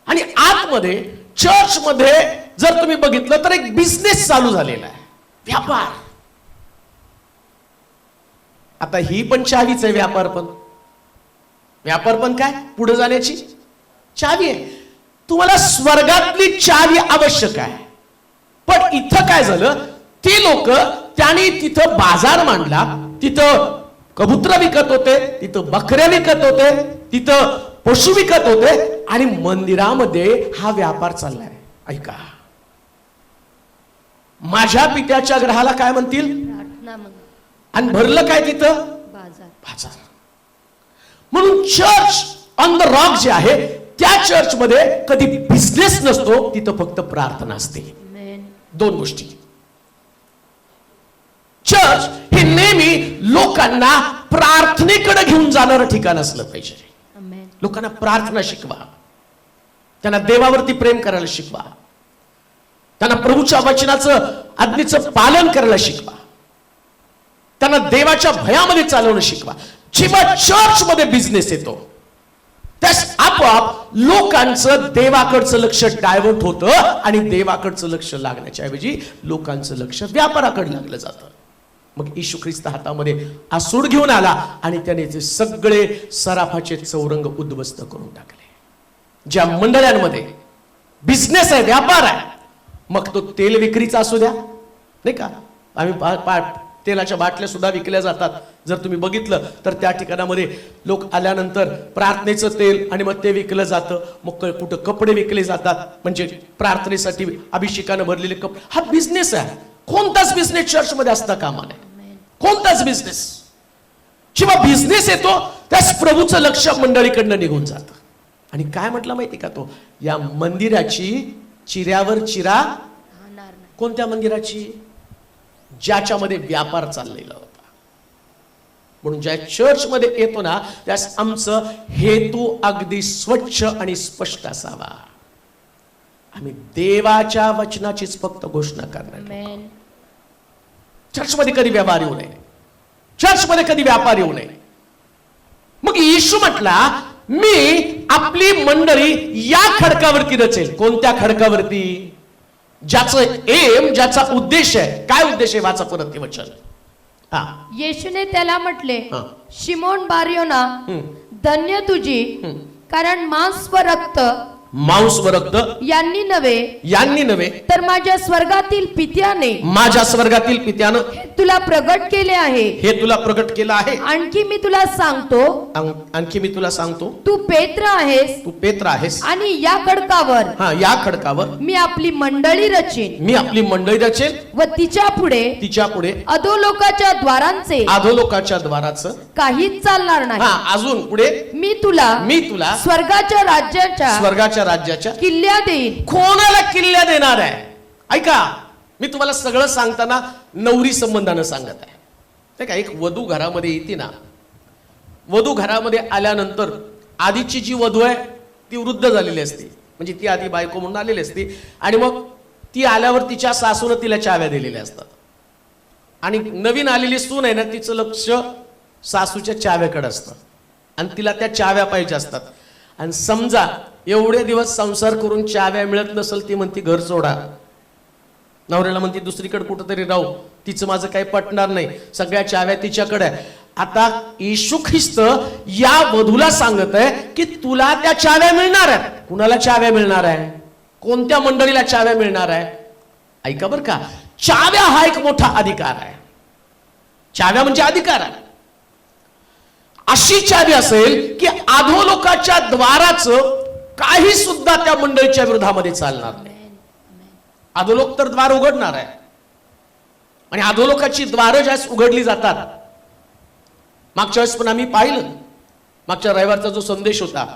आणि आतमध्ये चर्च मध्ये जर तुम्ही बघितलं तर एक बिझनेस चालू झालेला आहे, व्यापार. आता ही पण चावीच आहे, व्यापार पण काय पुढे जाण्याची चावी आहे. तुम्हाला स्वर्गातली चावी आवश्यक आहे, पण इथं काय झालं, ते लोक त्यांनी तिथं बाजार मांडला, तिथं कबूतर विकत होते, तिथं बकऱ्या विकत होते, तिथं पशु विकत होते, आणि मंदिरामध्ये हा व्यापार चाललाय. ऐका, माझ्या पित्याच्या ग्रहाला काय म्हणतील, आणि भरलं काय तिथं, बाजार. म्हणून चर्च ऑन द रॉक जे आहे त्या चर्च मध्ये कधी बिझनेस नसतो, तिथं फक्त प्रार्थना असते. दोन गोष्टी. चर्च हे नेहमी लोकांना प्रार्थनेकडे घेऊन जाणारं ठिकाण असलं पाहिजे. लोकांना प्रार्थना शिकवा, त्यांना देवावरती प्रेम करायला शिकवा. त्यांना प्रभूच्या वचनाचं आज्ञेचं पालन करायला शिकवा. त्यांना देवाच्या भयामध्ये चालवणं शिकवा. जेव्हा चर्च मध्ये बिझनेस येतो त्यास आपोआप लोकांचं देवाकडचं लक्ष डायव्हर्ट होतं आणि देवाकडचं लक्ष लागण्याच्या ऐवजी लोकांचं लक्ष व्यापाराकडे लागलं जातं. मग येशू ख्रिस्त हातामध्ये आसूड घेऊन आला आणि त्याने ते सगळे सराफाचे चौरंग उद्ध्वस्त करून टाकले. ज्या मंडळांमध्ये बिझनेस आहे, व्यापार आहे, मग तो तेल विक्रीचा असू द्या, नाही का, आम्ही तेलाच्या बाटल्या सुद्धा विकल्या जातात. जर तुम्ही बघितलं तर त्या ठिकाणामध्ये लोक आल्यानंतर प्रार्थनेचं तेल आणि मग ते विकलं जातं. मग कुठं कपडे विकले जातात, म्हणजे प्रार्थनेसाठी अभिषेकानं भरलेले कपडे. हा बिझनेस आहे. कोणताच बिझनेस चर्चमध्ये असता कामा नये. कोणताच बिझनेस. जेव्हा बिझनेस येतो त्यास प्रभूचं लक्ष मंडळीकडनं निघून जातं. आणि काय म्हटलं माहिती का, तो या मंदिराची चिऱ्यावर चिरा. कोणत्या मंदिराची? ज्याच्यामध्ये व्यापार चाललेला होता. म्हणून ज्या चर्च मध्ये येतो ना त्यास आमचं हेतू अगदी स्वच्छ आणि स्पष्ट असावा. आम्ही देवाच्या वचनाचीच फक्त घोषणा करणार. चर्च मध्ये कधी व्यवहार येऊ नये. चर्च मध्ये कधी व्यापार येऊ नये. मग येशू म्हटला, मी आपली मंडळी या खडकावरती रचेल. कोणत्या खडकावरती? ज्याचं एम, ज्याचा उद्देश आहे. काय उद्देश आहे? वाचा परत ते वचन. येशूने त्याला म्हटले, शिमोन बारयोना, धन्य तुझी, कारण मांस व रक्त यांनी नव्हे तर माझ्या स्वर्गातील पित्याने हे तुला प्रगट केले आहे. आणखी मी तुला सांगतो तू पेत्र आहेस आणि या खडकावर मी आपली मंडळी रचेन व तिच्या पुढे अधोलोकाच्या द्वारांचं काहीच चालणार नाही. अजून पुढे मी तुला स्वर्गाच्या राज्याच्या किल्ल्या देईन. कोणाला किल्ल्या देणार आहे? ऐका, मी तुम्हाला सगळं सांगताना नवरी संबंधानं सांगत आहे. नाही का, एक वधू घरामध्ये येते ना, वधू घरामध्ये आल्यानंतर आधीची जी वधू आहे ती वृद्ध झालेली असते, म्हणजे ती आधी बायको म्हणून आलेली असते. आणि मग ती आल्यावर तिच्या सासूनं तिला चाव्या दिलेल्या असतात. आणि नवीन आलेली सून आहे ना, तिचं लक्ष सासूच्या चाव्याकडे असतं आणि तिला त्या चाव्या पाहिजे असतात. आणि समजा एवढे दिवस संसार करून चाव्या मिळत नसेल, ती म्हणती घर सोडा. नवऱ्याला म्हणती दुसरीकडे कुठंतरी राहू, तिचं माझं काही पटणार नाही, सगळ्या चाव्या तिच्याकडे आहे. आता येशू ख्रिस्त या वधूला सांगत आहे की तुला त्या चाव्या मिळणार आहेत. कुणाला चाव्या मिळणार आहे? कोणत्या मंडळीला चाव्या मिळणार आहे? ऐका बरं का, चाव्या हा एक मोठा अधिकार आहे. चाव्या म्हणजे अधिकार आहे. अशी चावी असेल की अधोलोकाच्या द्वाराचं काही सुद्धा त्या मंडळीच्या विरोधामध्ये चालणार नाही. अधोलोक तर द्वार उघडणार आहे. आणि अधोलोकाची द्वारं ज्यास उघडली जातात, मागच्या वेळेस पण आम्ही पाहिलं, मागच्या रविवारचा जो संदेश होता,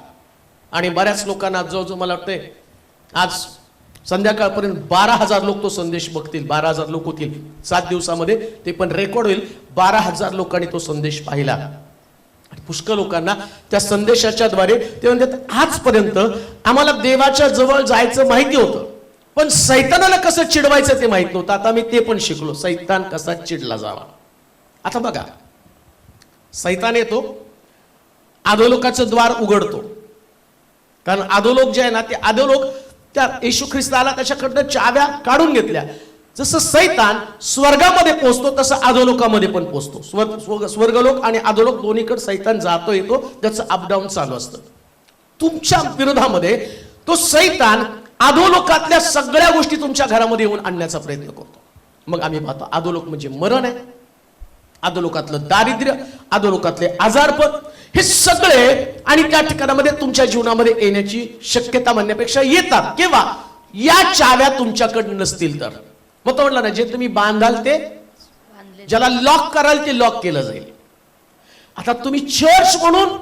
आणि बऱ्याच लोकांना जो मला वाटतंय आज संध्याकाळपर्यंत 12,000 लोक तो संदेश बघतील. 12,000 लोक होतील 7 दिवसामध्ये, ते पण रेकॉर्ड होईल. 12,000 लोकांनी तो संदेश पाहिला. पुष्कळ लोकांना त्या संदेशाच्या द्वारे ते म्हणतात, आजपर्यंत आम्हाला देवाच्या जवळ जायचं माहिती होतं, पण सैतानाला कसं चिडवायचं ते माहित नव्हतं. आता मी ते पण शिकलो, सैतान कसा चिडला जावा. आता बघा, सैतान येतो, अधोलोकाचं द्वार उघडतो. कारण अधोलोक जे आहे ना, ते अधोलोक त्या येशू ख्रिस्ताला त्याच्याकडनं चाव्या काढून घेतल्या. जसं सैतान स्वर्गामध्ये पोहोचतो तसं अधोलोकामध्ये पण पोहोचतो. स्वर्गलोक आणि अधोलोक दोन्हीकडे सैतान जातो येतो, त्याचं अपडाऊन चालू असतं. तुमच्या विरोधामध्ये तो सैतान अधोलोकातल्या सगळ्या गोष्टी तुमच्या घरामध्ये येऊन आणण्याचा प्रयत्न करतो. मग आम्ही पाहतो, अधोलोक म्हणजे मरण आहे, अधोलोकातलं दारिद्र्य, अधोलोकातले आजारपण, हे सगळे आणि त्या ठिकाणामध्ये तुमच्या जीवनामध्ये येण्याची शक्यता म्हणण्यापेक्षा येतात. केव्हा? या चाव्या तुमच्याकडे नसतील तर. मग तो म्हटलं ना, जे तुम्ही बांधाल ते, ज्याला लॉक कराल ते लॉक केलं जाईल. आता तुम्ही चर्च म्हणून,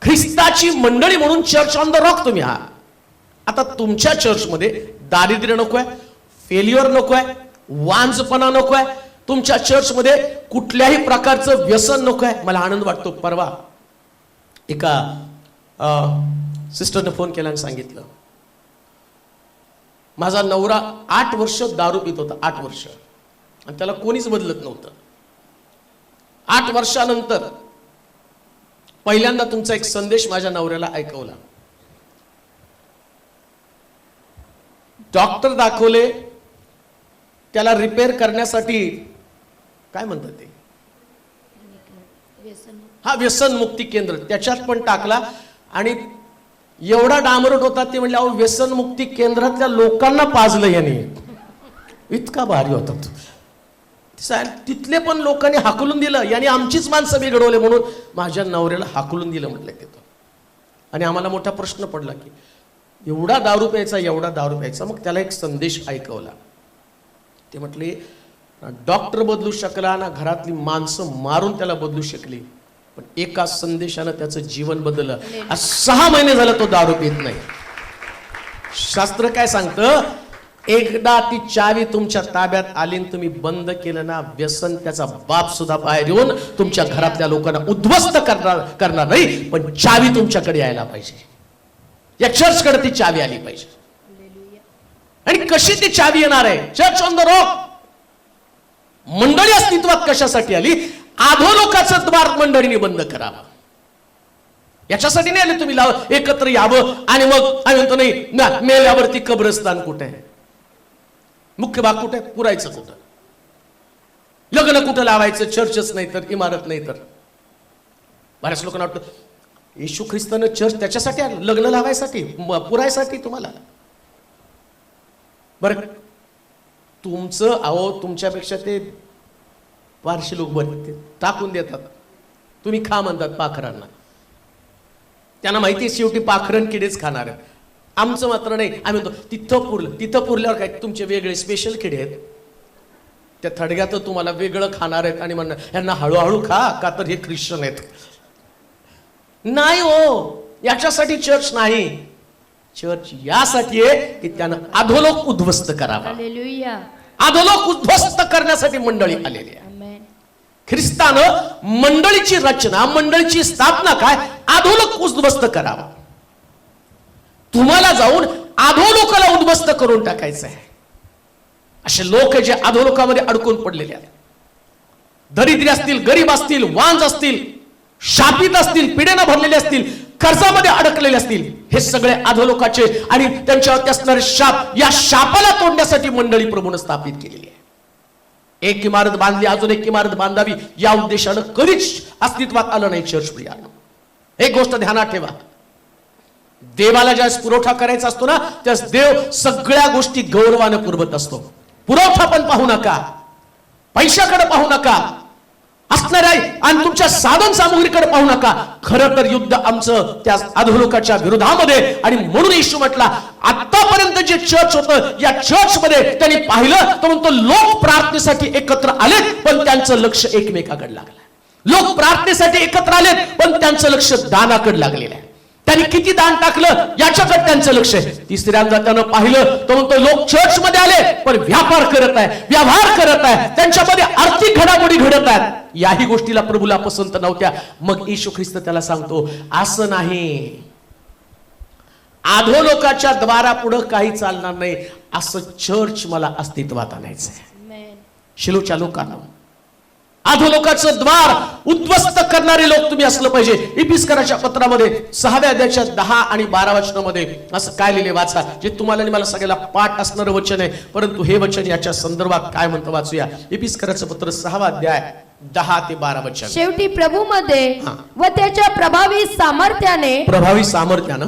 ख्रिस्ताची मंडळी म्हणून चर्च ऑन द रॉक तुम्ही आहात. आता तुमच्या चर्चमध्ये दारिद्र्य नकोय, फेल्युअर नकोय, वांजपणा नकोय, तुमच्या चर्चमध्ये कुठल्याही प्रकारचं व्यसन नकोय. मला आनंद वाटतो, परवा एका सिस्टरने फोन केला आणि सांगितलं, माझा नवरा 8 वर्ष दारू पित होता, 8 वर्ष, आणि त्याला कोणीच बदलत नव्हतं. 8 वर्षानंतर पहिल्यांदा तुमचा एक संदेश माझ्या नवऱ्याला ऐकवला. डॉक्टर दाखवले, त्याला रिपेअर करण्यासाठी काय म्हणतात ते, हा व्यसनमुक्ती केंद्र, त्याच्यात पण टाकला. आणि एवढा डांबरट होता, ते म्हणले अहो व्यसनमुक्ती केंद्रातल्या लोकांना पाजलं याने, इतका भारी होता तो. तिथले पण लोकांनी हाकलून दिलं, याने आमचीच माणसं बिघडवले म्हणून माझ्या नवऱ्याला हाकलून दिलं म्हटलं तिथं. आणि आम्हाला मोठा प्रश्न पडला की एवढा दारू प्यायचा, एवढा दारू प्यायचा. मग त्याला एक संदेश ऐकवला. ते म्हटले डॉक्टर बदलू शकला ना, घरातली माणसं मारून त्याला बदलू शकली, पण एका संदेशानं त्याचं जीवन बदललं. आज 6 महिने झालं तो दारू पित नाही. शास्त्र काय सांगतं, एकदा ती चावी तुमच्या ताब्यात आली आणि तुम्ही बंद केलं ना, व्यसन त्याचा बाप सुद्धा बाहेर येऊन तुमच्या घरातल्या लोकांना उद्ध्वस्त करणार नाही, पण चावी तुमच्याकडे यायला पाहिजे. या चर्चकडे ती चावी आली पाहिजे. आणि कशी ती चावी येणार आहे? Church on the rock. मंडळी अस्तित्वात कशासाठी आली? अधोलोकाचं द्वार मंडळीने बंद करावं. याच्यासाठी नाही आले तुम्ही एकत्र यावं आणि मग आम्ही म्हणतो नाही मेल्यावरती कब्रस्तान कुठे आहे, मुख्य भाग कुठे आहे, पुरायचं कुठं, लग्न कुठं लावायचं, चर्चच नाही तर, इमारत नाही तर. बऱ्याच लोकांना वाटतं येशू ख्रिस्तानं चर्च त्याच्यासाठी आलं, लग्न लावायसाठी, पुरायसाठी तुम्हाला. बरं तुमचं अहो तुमच्यापेक्षा ते पारशी लोक बरे टाकून देतात, तुम्ही खा म्हणतात पाखरांना. त्यांना माहिती आहे शेवटी पाखरं किडेच खाणार आहेत. आमचं मात्र नाही, आम्ही म्हणतो तिथं पुरलं, तिथं पुरल्यावर काय तुमचे वेगळे स्पेशल किडे आहेत, त्या थडग्यात तुम्हाला वेगळं खाणार आहेत आणि म्हणणार यांना हळूहळू खा का तर हे ख्रिश्चन आहेत. नाही हो, याच्यासाठी चर्च नाही. चर्च यासाठी आहे की त्यानं अधोलोक उद्ध्वस्त करावा. अधोलोक उद्ध्वस्त करण्यासाठी मंडळी आलेली आहे. ख्रिस्तानं मंडळीची रचना, मंडळीची स्थापना काय, अधोलोक उद्ध्वस्त करावा. तुम्हाला जाऊन अधोलोकाला उद्ध्वस्त करून टाकायचं आहे. असे लोक जे अधोलोकामध्ये अडकून पडलेले आहेत, दरिद्री असतील, गरीब असतील, वांज असतील, शापित असतील, पिढेनं भरलेले असतील, कर्जामध्ये अडकलेले असतील, हे सगळे अधोलोकाचे आणि त्यांच्यावरती असणारे शाप, या शापाला तोडण्यासाठी मंडळी प्रभूने स्थापित केलेली आहे. एक इमारत बांधली, अजून एक इमारत बांधावी या उद्देशानं कधीच अस्तित्वात आलं नाही चर्च प्रियानो. एक गोष्ट ध्यानात ठेवा, देवाला ज्यास पुरवठा करायचा असतो ना, त्यास देव सगळ्या गोष्टी गौरवानं पुरवत असतो. पुरवठा पण पाहू नका, पैशाकडे पाहू नका, असणाऱ्या आणि तुमच्या साधन सामुग्रीकडे पाहू नका. खरं तर युद्ध आमचं त्या अधोलोकाच्या विरोधामध्ये. आणि म्हणून येशू म्हटला आतापर्यंत जे चर्च होतं, या चर्च मध्ये त्यांनी पाहिलं तर म्हणतो लोक प्रार्थनेसाठी एकत्र आलेत पण त्यांचं लक्ष एकमेकाकडे लागलं. लोक प्रार्थनेसाठी एकत्र आलेत पण त्यांचं लक्ष दानाकडे लागलेलं आहे. त्यांनी किती दान टाकलं याच्याकडे त्यांचं लक्ष आहे. तिसऱ्यांदा त्यानं पाहिलं तर म्हणतो लोक चर्च मध्ये आले पण व्यापार करत आहे, व्यवहार करत आहे, त्यांच्यामध्ये आर्थिक घडामोडी घडत आहेत. याही गोष्टीला प्रभूला पसंत नव्हत्या. मग येशू ख्रिस्त त्याला सांगतो असं नाही, अधोलोकाच्या द्वारापुढे काही चालणार नाही, असं चर्च मला अस्तित्वात आणायचंय. शिलोच्या लोकांना अधोलोकाचं द्वार उद्ध्वस्त करणारे लोक तुम्ही असलं पाहिजे. इफिसकराच्या पत्रामध्ये 6व्या अध्यायाच्या 10 आणि 12 वचनामध्ये असं काय लिहिले वाचा, जे तुम्हाला आणि मला सगळ्याला पाठ असणारं वचन आहे, परंतु हे वचन याच्या संदर्भात काय म्हणतं वाचूया. इफिसकराचं पत्र 6वा अध्याय 10 ते 12 वचन. शेवटी प्रभू मध्ये व त्याच्या प्रभावी सामर्थ्याने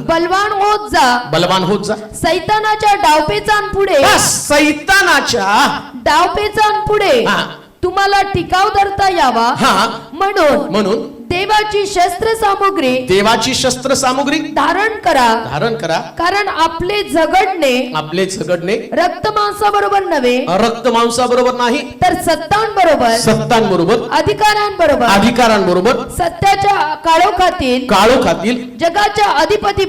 बलवान होत जा, बलवान होत जा. सैतानाच्या डावपेचांपुढे तुम्हाला टिकाव धरता यावा म्हणून देवाची शस्त्र सामुग्री धारण करा. कारण आपले झगडणे रक्त मांसाबरोबर नव्हे, नाही, तर सत्तांबरोबर अधिकारांबरोबर सत्याच्या काळोखातील जगाच्या अधिपती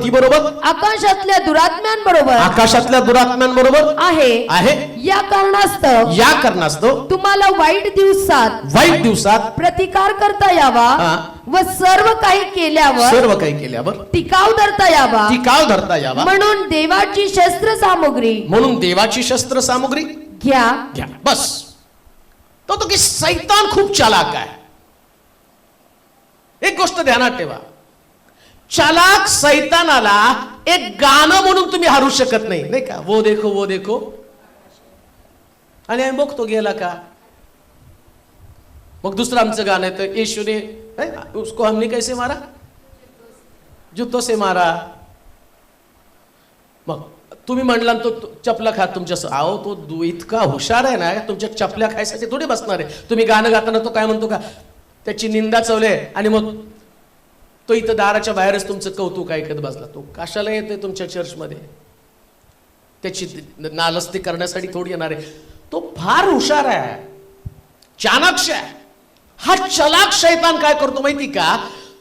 बरोबर आकाशातल्या दुरात्म्यांबरोबर आहे. या कारणास्तव तुम्हाला वाईट दिवसात प्रतिकार करता यावा हा. व सर्व काही केल्यावर टिकाव धरता यावा म्हणून देवाची शस्त्र सामुग्री घ्या. बस तो की सैतान खूप चालाक आहे. एक गोष्ट ध्यानात ठेवा, चालाक सैतानाला एक गाणं म्हणून तुम्ही हरू शकत नाही, नाही का? वो देखो आणि आम्ही बघतो गेला का. मग दुसरं आमचं गाणं येतं, येशू ने उसको हमने कैसे मारा, जूतों से मारा. मग तुम्ही म्हणला तो चपला खात तुमच्या, अहो तो इतका हुशार आहे ना, तुमच्या चपल्या खायसाठी थोडी बसणार आहे. तुम्ही गाणं गाताना तो काय म्हणतो का, त्याची निंदा चवले आणि मग तो इथं दाराच्या बाहेरच तुमचं कौतुक ऐकत बसला. तो कशाला येतोय तुमच्या चर्चमध्ये? त्याची नालस्ती करण्यासाठी थोडी येणार आहे. तो फार हुशार आहे, चाणाक्ष आहे. हा चलाक शैतान काय करतो माहिती का,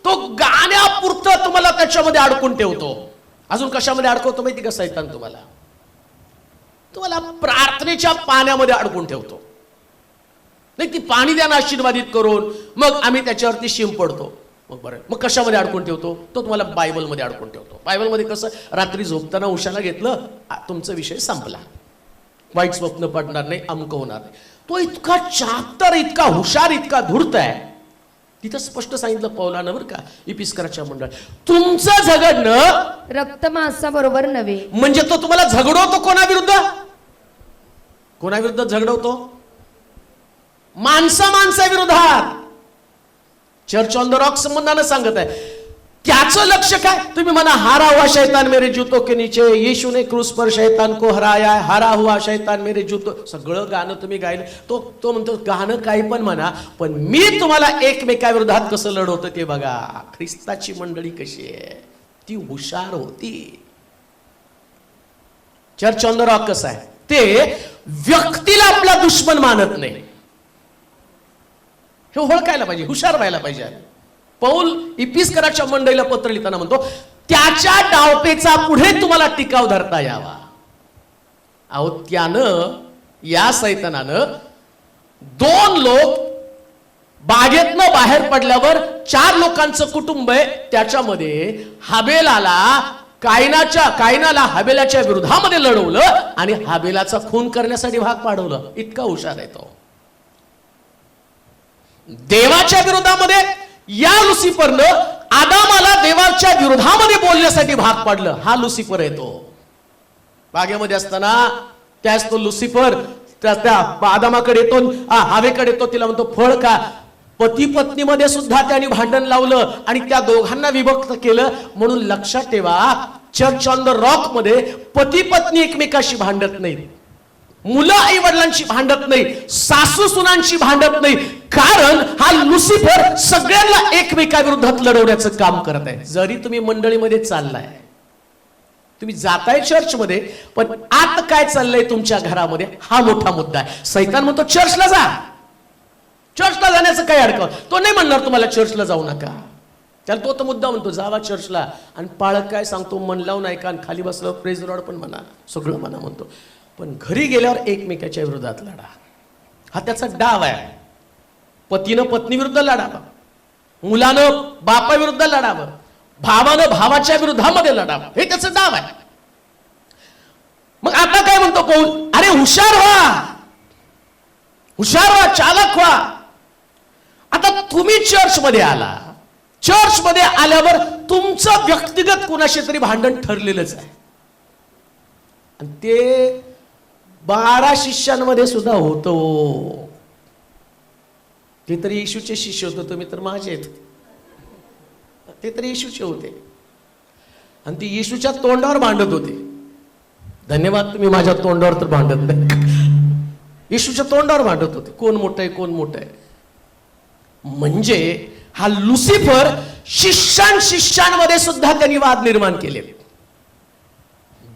तो गाण्यापुरतं तुम्हाला त्याच्यामध्ये अडकून ठेवतो. अजून कशामध्ये अडकवतो माहिती का शैतान? तुम्हाला प्रार्थनेच्या पाण्यामध्ये अडकून ठेवतो. नाही ती पाणी द्या ना आशीर्वादित करून, मग आम्ही त्याच्यावरती शिंपडतो. मग बरं, मग कशामध्ये अडकून ठेवतो? तो तुम्हाला बायबलमध्ये अडकून ठेवतो. बायबलमध्ये कसं, रात्री झोपताना उशाला घेतलं, तुमचा विषय संपला, वाईट स्वप्न पडणार नाही, अमुक होणार नाही. तो इतका चातर, इतका हुशार, इतका धूर्त आहे. तिथं स्पष्ट सांगितलं पौलानं बरं का, इपिस्कराच्या मंडळ, तुमचं झगडणं रक्त मांसाबरोबर नव्हे. म्हणजे तो तुम्हाला झगडवतो कोणाविरुद्ध झगडवतो? माणसाविरोधात. चर्च ऑन द रॉक संबंधानं सांगत आहे. त्याचं लक्ष काय? तुम्ही म्हणा हारा हुआ शैतान मेरे जूतों के नीचे, यीशु ने क्रूस पर शैतान को हराया, हारा हुआ शैतान मेरे जूतों. सगळं गाणं तुम्ही गायलं. तो म्हणतो गाणं काही पण म्हणा, पण मी तुम्हाला एकमेकाविरोधात कसं लढवतं ते बघा. ख्रिस्ताची मंडळी कशी आहे, ती हुशार होती. चर्च ऑन द रॉक कसं आहे, ते व्यक्तीला आपला दुश्मन मानत नाही. हे ओळखायला पाहिजे, हुशार व्हायला पाहिजे. पौल इपिस्कराच्या मंडळीला पत्र लिहिताना म्हणतो, त्याच्या डावपेचा पुढे तुम्हाला टिकाव धरता यावा. अहो त्यानं, या सैतानानं 2 लोक बागेतनं बाहेर पडल्यावर 4 लोकांचं कुटुंब आहे, त्याच्यामध्ये कायनाला हबेलाच्या विरोधामध्ये लढवलं आणि हबेलाचा खून करण्यासाठी भाग पाडवलं. इतका हुशार आहे तो. देवाच्या विरोधामध्ये या लुसिफरनं आदामाला देवाच्या विरोधामध्ये बोलण्यासाठी भाग पाडलं. हा लुसिफर आहे तो. बागेमध्ये असताना त्याच तो लुसिफर त्या आदामाकडे येतो, हवेकडे येतो, तिला म्हणतो फळ का. पती पत्नीमध्ये सुद्धा त्यांनी भांडण लावलं आणि त्या दोघांना विभक्त केलं. म्हणून लक्षात ठेवा, चर्च ऑन द रॉक मध्ये पती पत्नी एकमेकाशी भांडत नाही, मुलं आई वडिलांशी भांडत नाही, सासू सुनांशी भांडत नाही. कारण हा लुसिफर सगळ्यांना एकमेकाविरोधात लढवण्याचं काम करत आहे. जरी तुम्ही मंडळीमध्ये चाललाय, तुम्ही जाताय चर्चमध्ये, पण आत काय चाललंय तुमच्या घरामध्ये हा मोठा मुद्दा आहे. सैतान म्हणतो चर्चला जा, चर्चला जाण्याचं काय अडकव. तो नाही म्हणणार तुम्हाला चर्चला जाऊ नका. त्याला तो मुद्दा म्हणतो जावा चर्चला. आणि पाळक काय सांगतो, मन लावून ऐका आणि खाली बसलं प्रेज लॉर्ड पण म्हणा, सगळं म्हणा म्हणतो. पण घरी गेल्यावर एकमेकाच्या विरोधात लढा. हा त्याचा डाव आहे. पतीनं पत्नी विरुद्ध लढावं, मुलानं बापाविरुद्ध लढावं, भावानं भावाच्या विरोधामध्ये लढावं, हे त्याचं डाव आहे. मग आता काय म्हणतो पौल, अरे हुशार व्हा, चालक व्हा. आता तुम्ही चर्चमध्ये आला, चर्चमध्ये आल्यावर तुमचं व्यक्तिगत कुणाशी तरी भांडण ठरलेलंच आहे. आणि ते 12 शिष्यांमध्ये सुद्धा होतो. ते तरी येशूचे शिष्य होते, तुम्ही तर माझे. ते तरी येशूचे होते आणि ती येशूच्या तोंडावर भांडत होते. धन्यवाद, तुम्ही माझ्या तोंडावर तर भांडत नाही. येशूच्या तोंडावर भांडत होते, कोण मोठं आहे कोण मोठं आहे. म्हणजे हा लुसिफर शिष्यांमध्ये सुद्धा त्यांनी वाद निर्माण केले.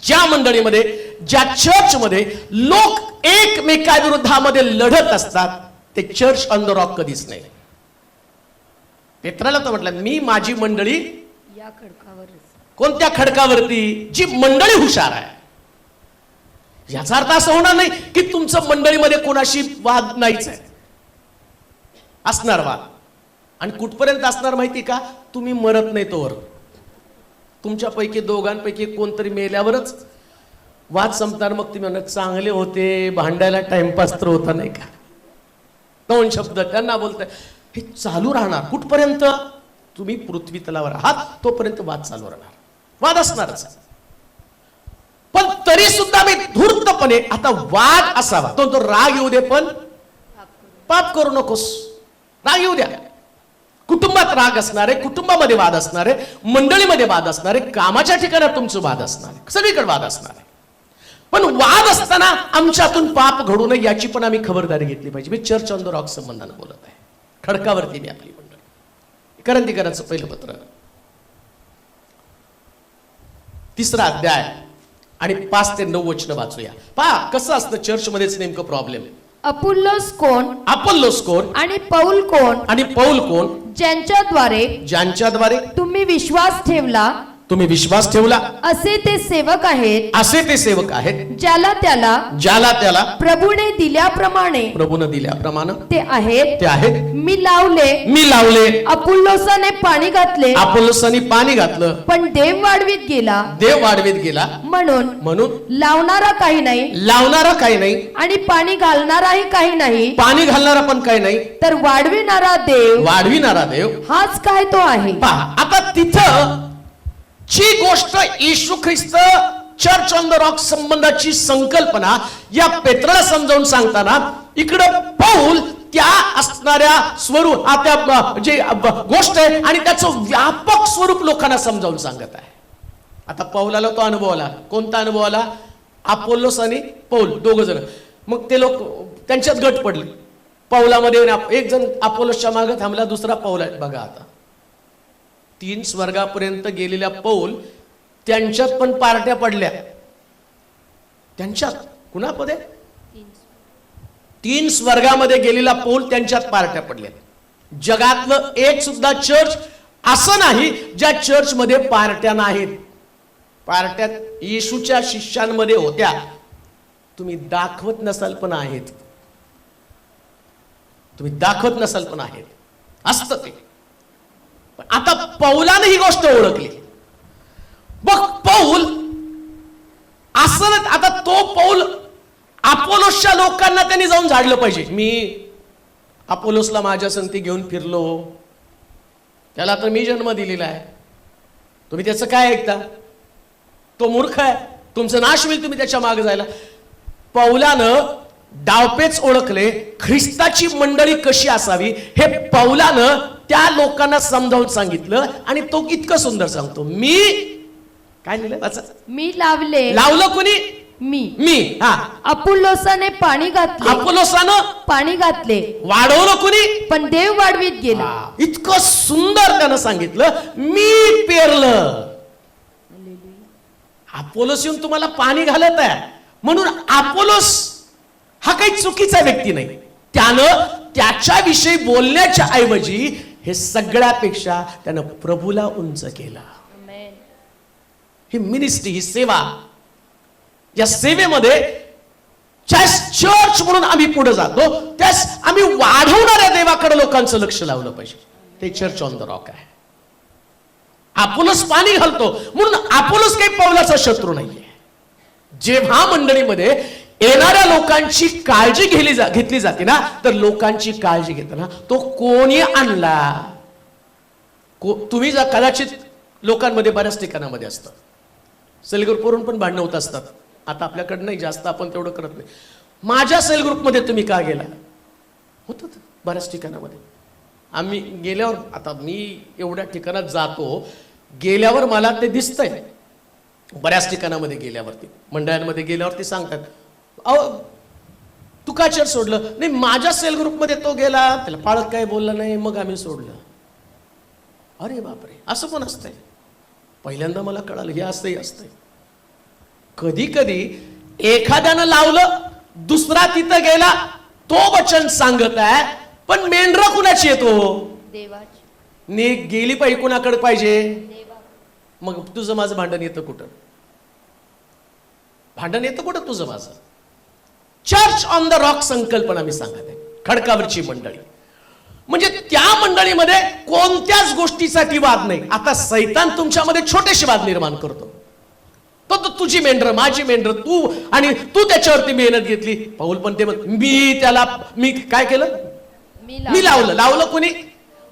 ज्या मंडळीमध्ये, ज्या चर्चमध्ये लोक एकमेकाविरोधामध्ये लढत असतात, ते चर्च ऑन द रॉक कधीच नाही. पेत्राला तर म्हटलं, मी माझी मंडळी या खडकावर. कोणत्या खडकावरती? जी मंडळी हुशार आहे. याचा अर्थ असं होणार नाही की तुमचं मंडळीमध्ये कोणाशी वाद नाहीच आहे, असणार वाद. आणि कुठपर्यंत असणार माहिती का? तुम्ही मरत नाही तोवर. तुमच्यापैकी दोघांपैकी कोणतरी मेल्यावरच वाद संपणार. मग तुम्ही म्हणत चांगले होते, भांडायला टाइमपास तर होता नाही का. 2 शब्द त्यांना बोलताय. हे चालू राहणार कुठपर्यंत? तुम्ही पृथ्वी तलावर आहात तोपर्यंत वाद चालू राहणार, वाद असणारच. पण तरी सुद्धा मी धूर्तपणे, आता वाद असावा तो राग येऊ दे पण पाप करू नकोस. राग येऊ द्या. कुटुंबात राग असणार आहे, कुटुंबामध्ये वाद असणार आहे, मंडळीमध्ये वाद असणार आहे, कामाच्या ठिकाणात तुमचं वाद असणार आहे, सगळीकडे वाद असणार आहे. पण वाद असताना आमच्यातून पाप घडू नये याची पण आम्ही खबरदारी घेतली पाहिजे. मी चर्च ऑन द रॉक संबंधाने बोलत आहे. खडकावरती मी आपली मंडळी. करंदीकरांचं पहिलं पत्र 3रा अध्याय आणि 5 ते 9 वचन वाचूया. पहा कसं असतं चर्चमध्येच नेमकं प्रॉब्लेम आहे. अपुल्लोस कोण? अपोल्लोस कोण? आणि पौल कोण? आणि पौल कोण? ज्यांच्याद्वारे तुम्ही विश्वास ठेवला, तुम्ही विश्वास ठेवला, असे ते सेवक आहेत, असे ते सेवक आहेत, ज्याला त्याला प्रभूने दिल्याप्रमाणे ते आहेत. मी लावले, अपुल्लोसाने पाणी घातले, अपोल्लोसाने पाणी घातलं, पण देव वाढवीत गेला. म्हणून लावणारा काही नाही आणि पाणी घालणाराही काही नाही, पाणी घालणारा पण काही नाही, तर वाढविणारा देव हाच काय तो आहे. पहा आता तिथं जी गोष्ट येशू ख्रिस्त चर्च ऑन द रॉक संबंधाची संकल्पना या पेत्राला समजावून सांगताना इकडं पौल त्या असणाऱ्या स्वरूप त्या जे गोष्ट आहे आणि त्याचं व्यापक स्वरूप लोकांना समजावून सांगत आहे. आता पौलाला तो अनुभव आला. कोणता अनुभव आला? अपोल्लोस आणि पौल दोघ जण. मग ते लोक त्यांच्यात गट पडले. पौलामध्ये एक जण अपोल्लोसच्या मागे थांबला, दुसरा पौल आहे. बघा आता 3 स्वर्गापर्यंत गेलेल्या पौल त्यांच्यात पण पार्ट्या पडल्या. त्यांच्यात कुणामध्ये? 3 स्वर्गामध्ये गेलेला पौल त्यांच्यात पार्ट्या पडल्या. जगातलं एक सुद्धा चर्च असं नाही ज्या चर्च मध्ये पार्ट्या नाहीत. पार्ट्या येशूच्या शिष्यांमध्ये होत्या. तुम्ही दाखवत नसाल पण आहेत. असतं ते. आता पौलाने ही गोष्ट ओळखली. मग पौल असं आता तो पौल अपोलोसच्या लोकांना त्यांनी जाऊन झाडलं पाहिजे. मी अपोलोसला माझ्या संगती घेऊन फिरलो, त्याला तर मी जन्म दिलेला आहे, तुम्ही त्याचं काय ऐकता? तो मूर्ख आहे, तुमचं नाश होईल तुम्ही त्याच्या मागे जायला. पौलानं डावपेच ओळखले. ख्रिस्ताची मंडळी कशी असावी हे पौलानं त्या लोकांना समजावून सांगितलं. आणि तो इतकं सुंदर सांगतो. मी काय लिहिलं? मी लावलं कोणी? मी अपुल्लोसाने पाणी घातले, वाढवलं कोणी? पण देव वाढवीत गेला. इतकं सुंदर त्यानं सांगितलं. मी पेरलं, अपोलोस येऊन तुम्हाला पाणी घालत आहे. म्हणून अपोलोस हा काही चुकीचा व्यक्ती नाही. त्यानं त्याच्याविषयी बोलण्याच्या ऐवजी हे सगळ्यापेक्षा त्यानं प्रभूला उंच केलं. ही मिनिस्ट्री, ही सेवा, या सेवेमध्ये चर्च म्हणून आम्ही पुढे जातो, त्यास आम्ही वाढवणाऱ्या देवाकडे लोकांचं लक्ष लावलं पाहिजे. ते चर्च ऑन द रॉक आहे. अपोलोस पाणी घालतो म्हणून अपोलोस काही पौलाचा शत्रू नाहीये. जेव्हा मंडळीमध्ये येणाऱ्या लोकांची काळजी घेतली जाते ना, तर लोकांची काळजी घेताना तो कोणी आणला. तुम्ही कदाचित लोकांमध्ये बऱ्याच ठिकाणामध्ये असतात, सेल ग्रुपवरून पण भांडणं होत असतात. आता आपल्याकडे नाही जास्त, आपण तेवढं करत नाही. माझ्या सेल ग्रुपमध्ये तुम्ही का गेला? होतं बऱ्याच ठिकाणामध्ये. आम्ही गेल्यावर, आता मी एवढ्या ठिकाणात जातो, गेल्यावर मला ते दिसतंय. बऱ्याच ठिकाणामध्ये गेल्यावरती, मंडळांमध्ये गेल्यावरती सांगतात, अहो तू का चर्च सोडलं? नाही, माझ्या सेल ग्रुपमध्ये तो गेला, त्याला पाळत काय बोलला नाही, मग आम्ही सोडलं. अरे बापरे, असं पण असतंय. पहिल्यांदा मला कळालं हे असतंय. कधी कधी एखाद्यानं लावलं, दुसरा तिथं गेला, तो वचन सांगत आहे, पण मेंढरा कुणाची येतो? देवाची. ने गेली पाहिजे कुणाकडे पाहिजे? मग तुझं माझं भांडण येतं कुठं? तुझं माझं? चर्च ऑन द रॉक संकल्पना मी सांगत आहे. खडकावरची मंडळी म्हणजे त्या मंडळीमध्ये कोणत्याच गोष्टीसाठी वाद नाही. आता सैतान तुमच्यामध्ये छोटेसे वाद निर्माण करतो. तो तुझी मेंढर, माझी मेंढर, तू आणि तू त्याच्यावरती मेहनत घेतली. पौल पण ते मी काय केलं, मी लावलं कोणी,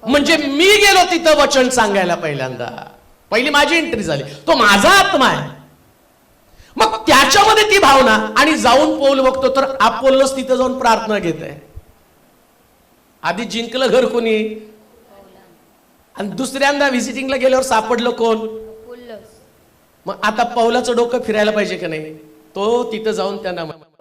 म्हणजे मी गेलो तिथं वचन सांगायला पहिल्यांदा, पहिली माझी एंट्री झाली. तो माझा आत्मा आहे. मग त्याच्यामध्ये ती भावना, आणि जाऊन पौल बघतो तर अपोल्लोस तिथं जाऊन प्रार्थना घेत आहे. आधी जिंकलं घर कोणी, आणि दुसऱ्यांदा व्हिजिटिंगला गेल्यावर सापडलं कोण. मग आता पौलाचं डोकं फिरायला पाहिजे का नाही. तो तिथं जाऊन त्यांना